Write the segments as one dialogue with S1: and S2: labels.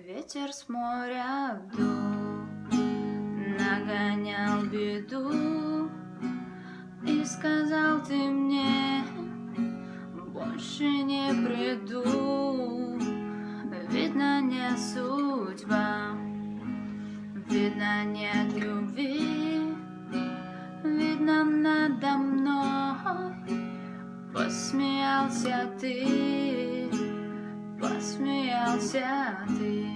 S1: Ветер с моря вдул, нагонял беду, и сказал ты мне, больше не приду. Видно, не судьба, видно, нет любви, видно, надо мной посмеялся ты, посмеялся ты.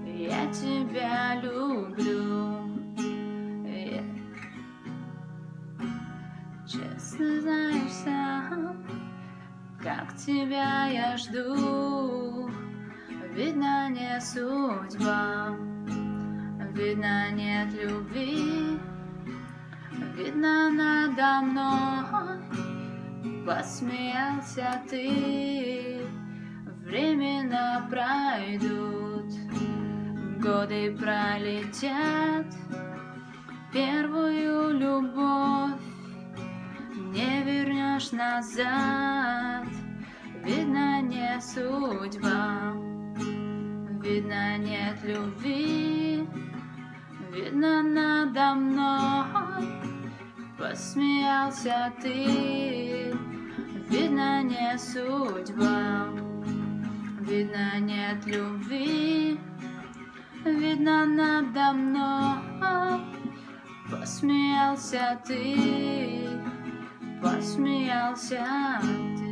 S1: Я тебя люблю, я... Честно знаешь сам, как тебя я жду. Видно, не судьба, видно, нет любви, видно, надо мной посмеялся ты. Времена пройдут, годы пролетят, первую любовь не вернешь назад. Видно, не судьба, видно, нет любви, видно, надо мной посмеялся ты. Видно, не судьба, видно, нет любви, видно, надо мной посмеялся ты, посмеялся ты.